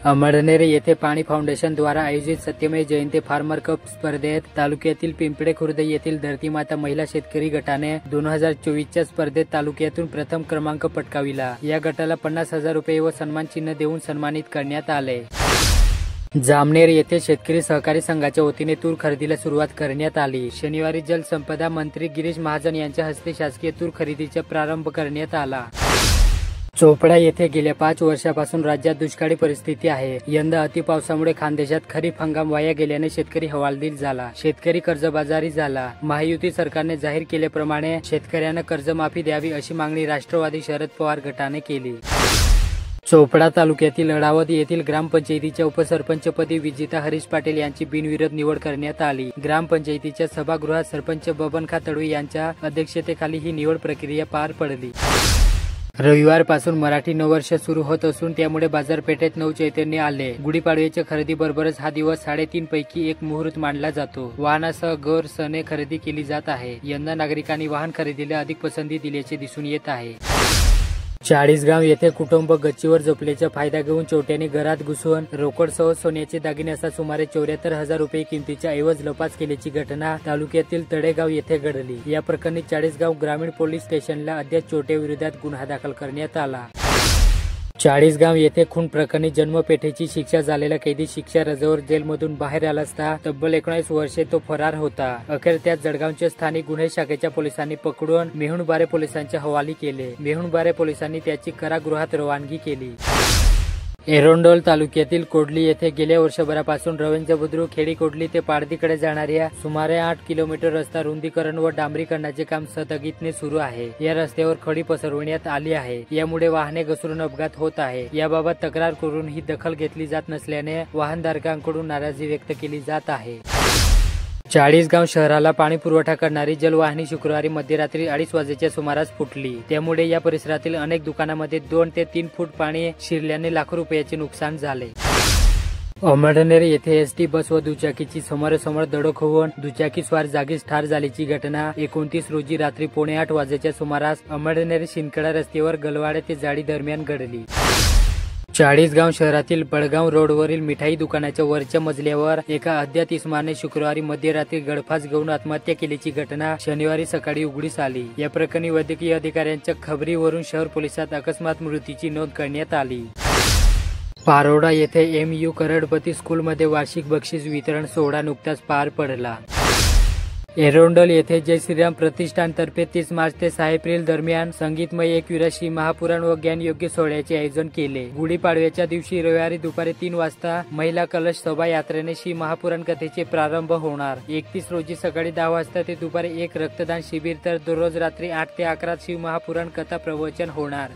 अमळनेर येथे पाणी फाउंडेशन द्वारा आयोजित सत्यमेव जयते फार्मर कप स्पर्धेत तालुक्यातील पिंपळे खुर्द येथील धरतीमाता महिला शेतकरी गटाने 2024च्या स्पर्धेत तालुक्यातून प्रथम क्रमांक पटकाविला। या गटाला 50,000 रुपये व सन्मान चिन्ह देऊन सन्मानित करण्यात आले। जामनेर येथे शेतकरी सहकारी संघाच्या वतीने तूर खरेदीला सुरुवात करण्यात आली। शनिवारी जलसंपदा मंत्री गिरीश महाजन यांच्या हस्ते शासकीय तूर खरेदीचा प्रारंभ करण्यात आला। चोपडा येथे गेल्या 5 वर्षापासून राज्यात दुष्काळी परिस्थिती आहे। यंदा अतिपावसामुळे खानदेशात खरीप हंगाम वाया गेल्याने शेतकरी हवालदिल झाला। शेतकरी कर्जबाजारी झाला। महायुती सरकारने जाहीर केल्याप्रमाणे शेतकऱ्यांना कर्जमाफी द्यावी अशी मागणी राष्ट्रवादी शरद पवार गटाने केली। चोपडा तालुक्यातील अडावत येथील ग्रामपंचायतीच्या उपसरपंचपदी विजिता हरीश पाटील यांची बिनविरोध निवड करण्यात आली। ग्रामपंचायतीच्या सभागृहात सरपंच बबनखा तडवी यांच्या अध्यक्षतेखाली ही निवड प्रक्रिया पार पडली। रविवारपासून मराठी नववर्ष सुरू होत असून त्यामुळे बाजारपेठेत नवचैतन्य आले। गुढीपाडव्याच्या खरेदीबरोबरच हा दिवस 3.5 पैकी एक मुहूर्त मानला जातो। वाहनासह गौर सणे खरेदी केली जात आहे। यंदा नागरिकांनी वाहन खरेदीला अधिक पसंती दिल्याचे दिसून येत आहे। चाळीसगाव येथे कुटुंब गच्चीवर झोपल्याचा फायदा घेऊन चोरट्यांनी घरात घुसून रोकडसह सोन्याचे दागिने असा सुमारे 74,000 रुपये किमतीचा ऐवज लपास केल्याची घटना तालुक्यातील तळेगाव येथे घडली। या प्रकरणी चाळीसगाव ग्रामीण पोलीस स्टेशनला अद्याप चोरट्याविरोधात गुन्हा दाखल करण्यात आला। चाळीसगाव येथे खून प्रकरणी जन्मठेपेची शिक्षा झालेला कैदी शिक्षा रजेवर जेलमधून बाहेर आला असता तब्बल 19 वर्षे तो फरार होता। अखेर त्यात जळगावच्या स्थानिक गुन्हे शाखेच्या पोलिसांनी पकडून मेहुणबारे पोलिसांच्या हवाली केले। मेहुणबारे पोलिसांनी त्याची कारागृहात रवानगी केली। एरोंडोल तालुक्यातील कोडली येथे गेल्या वर्षभरापासून रवींद्र बुद्रुक खेडी कोडली ते पारधीकडे जाणाऱ्या सुमारे 8 किलोमीटर रस्ता रुंदीकरण व डांबरीकरणाचे काम स्थगितीने सुरू आहे। या रस्त्यावर खडी पसरवण्यात आली आहे। यामुळे वाहने घसरून अपघात होत आहे। याबाबत तक्रार करून ही दखल घेतली जात नसल्याने वाहनधारकांकडून नाराजी व्यक्त केली जात आहे। चाळीसगाव शहराला पाणी पुरवठा करणारी जलवाहिनी शुक्रवारी मध्यरात्री 2:30 वाजेच्या सुमारास फुटली। त्यामुळे या परिसरातील अनेक दुकानांमध्ये 2 ते 3 फूट पाणी शिरल्याने लाखो रुपयाचे नुकसान झाले। अमळनेर येथे एसटी बस व दुचाकीची समोरासमोर धडक होऊन दुचाकी स्वार जागीच ठार झाल्याची घटना 29 रोजी रात्री 7:45 वाजेच्या सुमारास अमळनेर शिंदखेडा रस्त्यावर गलवाडे ते जाडी दरम्यान घडली। चाळीसगाव शहरातील बळगाव रोडवरील मिठाई दुकानाच्या वरच्या मजल्यावर एका अज्ञात इसमाने शुक्रवारी मध्यरात्री गळफास घेऊन आत्महत्या केल्याची घटना शनिवारी सकाळी उघडीस आली। या प्रकरणी वैद्यकीय अधिकाऱ्यांच्या खबरीवरून शहर पोलिसात अकस्मात मृत्यूची नोंद करण्यात आली। पारोडा येथे MU करोडपती स्कूलमध्ये वार्षिक बक्षीस वितरण सोहळा नुकताच पार पडला। एरोंडोल येथे जय श्रीराम प्रतिष्ठानतर्फे 30 मार्च ते 6 एप्रिल दरम्यान संगीतमय एकविराशी महापुराण व ज्ञानयोग्य सोहळ्याचे आयोजन केले। गुढीपाडव्याच्या दिवशी रविवारी दुपारी 3 वाजता महिला कलश शोभायात्रेने श्री महापुराण कथेचे प्रारंभ होणार। 31 रोजी सकाळी 10 वाजता ते दुपारी 1 रक्तदान शिबिर तर दररोज रात्री 8 ते 11 शिव महापुराण कथा प्रवचन होणार।